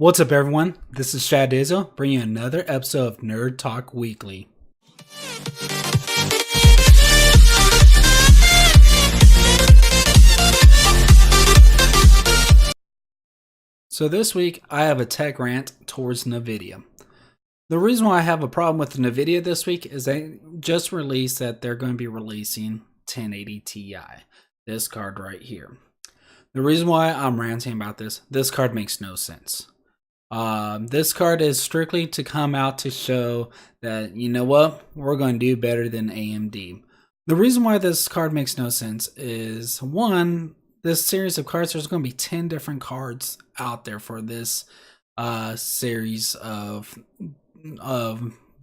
What's up, everyone? This is Shad Dizzle, bringing you another episode of Nerd Talk Weekly. So this week, I have a tech rant towards NVIDIA. The reason why I have a problem with NVIDIA this week is they just released that they're going to be releasing 1080 Ti, this card right here. The reason why I'm ranting about this card makes no sense. This card is strictly to come out to show that, you know what, we're going to do better than AMD. The reason why this card makes no sense is, one, this series of cards, there's going to be 10 different cards out there for this series of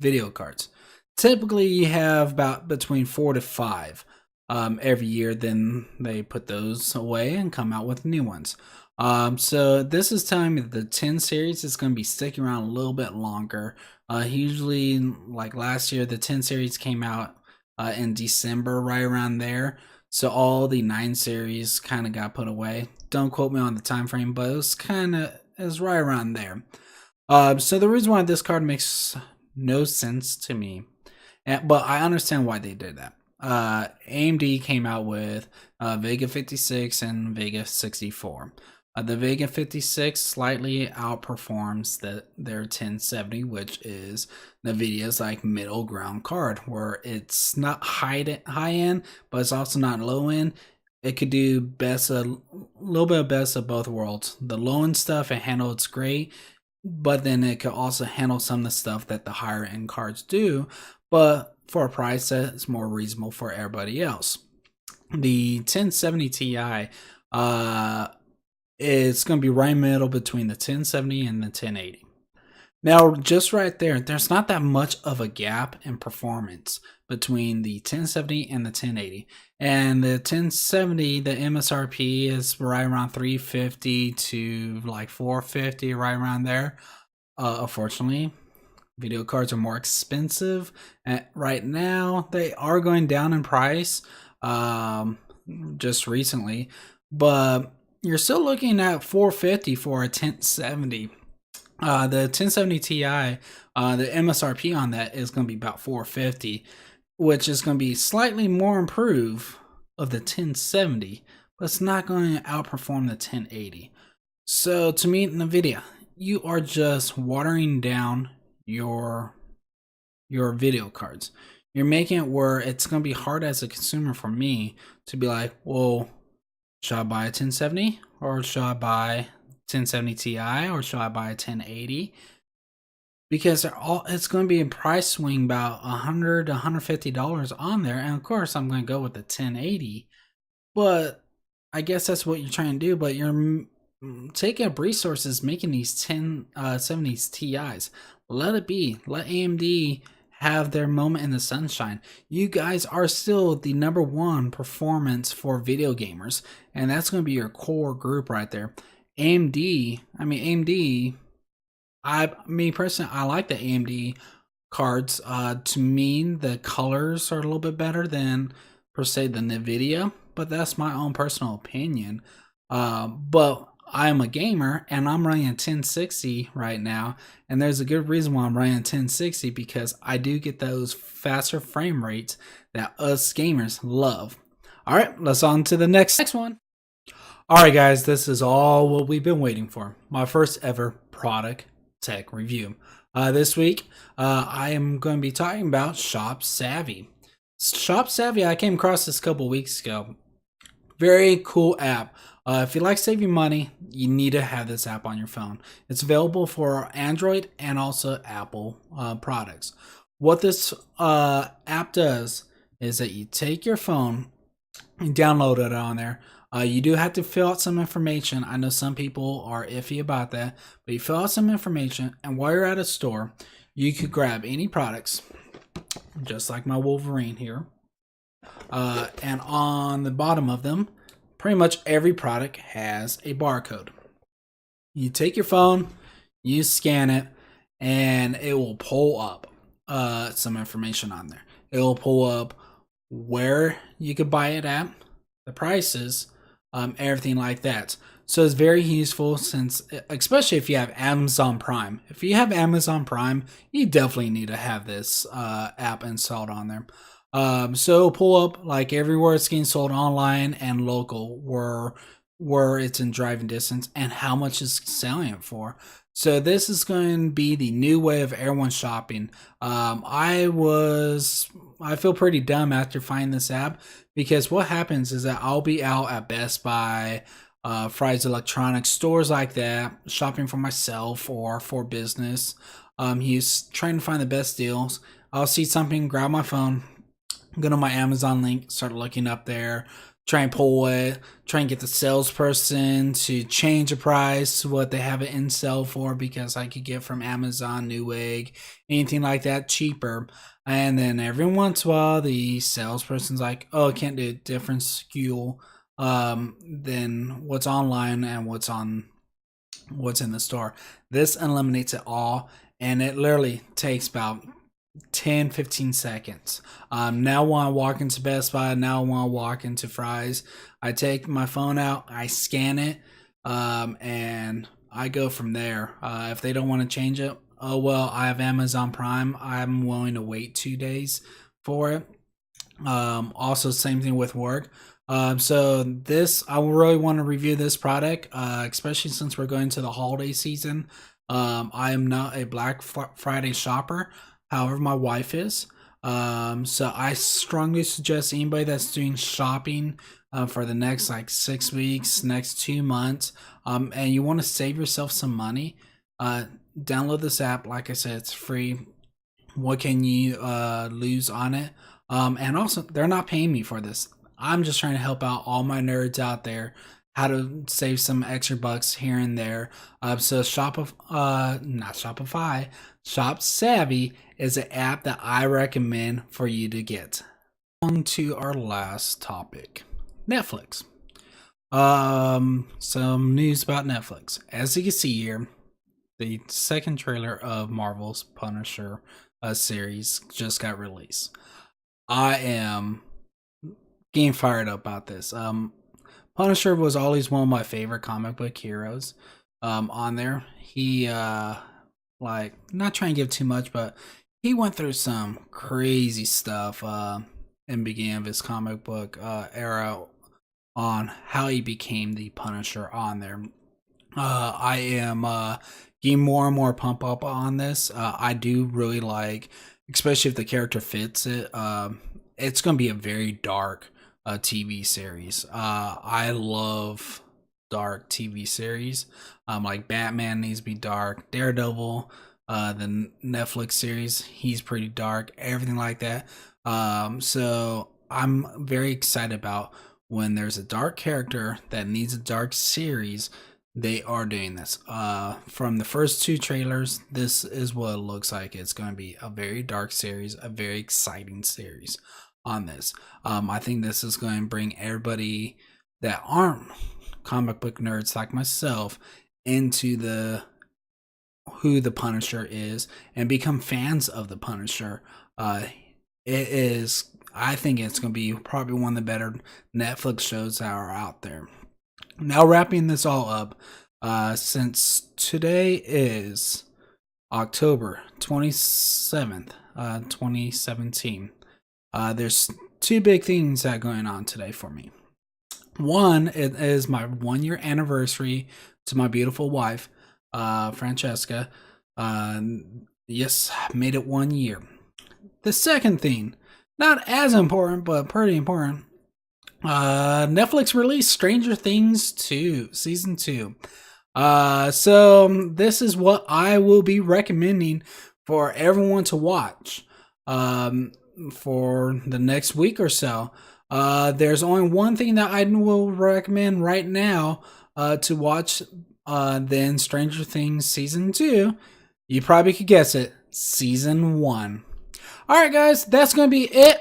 video cards. Typically, you have about between 4 to 5 every year. Then they put those away and come out with new ones. So this is telling me that the 10 series is going to be sticking around a little bit longer. Usually, like last year, the 10 series came out in December, right around there. So all the 9 series kind of got put away. Don't quote me on the time frame, but it was kind of right around there. So the reason why this card makes no sense to me, but I understand why they did that. AMD came out with Vega 56 and Vega 64. The Vega 56 slightly outperforms their 1070, which is NVIDIA's like middle ground card, where it's not high end, but it's also not low end. It could do best a little bit of best of both worlds. The low end stuff it handles great, but then it could also handle some of the stuff that the higher end cards do, but for a price that's more reasonable for everybody else. The 1070 Ti, it's going to be right in the middle between the 1070 and the 1080. Now, just right there, there's not that much of a gap in performance between the 1070 and the 1080. And the 1070, the MSRP is right around $350 to like $450, right around there. Unfortunately, video cards are more expensive. Right now, they are going down in price just recently, but you're still looking at $450 for a 1070. The 1070 Ti, the MSRP on that is going to be about $450, which is going to be slightly more improved of the 1070, but it's not going to outperform the 1080. So to me, NVIDIA, you are just watering down your video cards. You're making it where it's going to be hard as a consumer for me to be like, well, should I buy a 1070 or should I buy 1070 Ti or should I buy a 1080? Because it's going to be a price swing about $100 to $150 on there, and of course I'm going to go with the 1080. But I guess that's what you're trying to do. But you're taking up resources making these 1070s Ti's. Let it be. Let AMD have their moment in the sunshine. You guys are still the number one performance for video gamers, and that's going to be your core group right there. AMD, me personally, I like the AMD cards. To me, the colors are a little bit better than per se the NVIDIA, but that's my own personal opinion. But I'm a gamer and I'm running a 1060 right now, and there's a good reason why I'm running a 1060, because I do get those faster frame rates that us gamers love. All right, let's on to the next one. All right, guys, this is all what we've been waiting for. My first ever product tech review. This week, I am going to be talking about Shop Savvy. Shop Savvy, I came across this a couple weeks ago. Very cool app. If you like saving money, you need to have this app on your phone. It's available for Android and also Apple products. What this app does is that you take your phone and download it on there. You do have to fill out some information. I know some people are iffy about that, but you fill out some information, and while you're at a store, you could grab any products, just like my Wolverine here. And on the bottom of them, pretty much every product has a barcode. You take your phone, you scan it, and it will pull up some information on there. It will pull up where you could buy it at, the prices, everything like that. So it's very useful, since especially if you have Amazon Prime. If you have Amazon Prime, you definitely need to have this app installed on there. So pull up like everywhere it's getting sold online and local, where it's in driving distance, and how much is selling it for. So this is going to be the new way of everyone shopping. I feel pretty dumb after finding this app, because what happens is that I'll be out at Best Buy, Fry's Electronics, stores like that, shopping for myself or for business. He's trying to find the best deals. I'll see something, grab my phone, go to my Amazon link, start looking up there, try and pull it, try and get the salesperson to change the price to what they have it in sale for, because I could get from Amazon, Newegg, anything like that cheaper. And then every once in a while, the salesperson's like, "Oh, I can't do a different SKU than what's online and what's in the store." This eliminates it all, and it literally takes about 10-15 seconds. Now when I walk into Best Buy, now when I walk into Fry's, I take my phone out, I scan it, and I go from there. If they don't want to change it, oh well, I have Amazon Prime, I'm willing to wait 2 days for it. Also, same thing with work. So this, I really want to review this product, especially since we're going to the holiday season. I am not a Black Friday shopper. However, my wife is. So I strongly suggest anybody that's doing shopping for the next like 6 weeks, next 2 months, and you want to save yourself some money, download this app. Like I said, it's free. What can you lose on it? And also, they're not paying me for this. I'm just trying to help out all my nerds out there, how to save some extra bucks here and there. So not Shopify, Shop Savvy is an app that I recommend for you to get. On to our last topic, Netflix. Some news about Netflix. As you can see here, the second trailer of Marvel's Punisher series just got released. I am getting fired up about this. Punisher was always one of my favorite comic book heroes. On there, he like, not trying to give too much, but he went through some crazy stuff in the beginning of his comic book era, on how he became the Punisher on there. I am getting more and more pumped up on this. I do really like, especially if the character fits it. It's going to be a very dark TV series. I love dark TV series. Like Batman needs to be dark. Daredevil, the Netflix series, he's pretty dark. Everything like that. So I'm very excited about when there's a dark character that needs a dark series. They are doing this. From the first 2 trailers, this is what it looks like. It's going to be a very dark series, a very exciting series on this. I think this is going to bring everybody that aren't comic book nerds like myself into who the Punisher is, and become fans of the Punisher. I think it's going to be probably one of the better Netflix shows that are out there. Now, wrapping this all up, since today is October 27th, 2017, there's 2 big things that are going on today for me. One, it is my 1-year anniversary to my beautiful wife, Francesca. Yes, made it 1 year. The second thing, not as important, but pretty important, Netflix released Stranger Things 2, Season 2. So this is what I will be recommending for everyone to watch for the next week or so. There's only one thing that I will recommend right now to watch, then Stranger Things Season 2. You probably could guess it, Season 1. Alright guys, that's going to be it.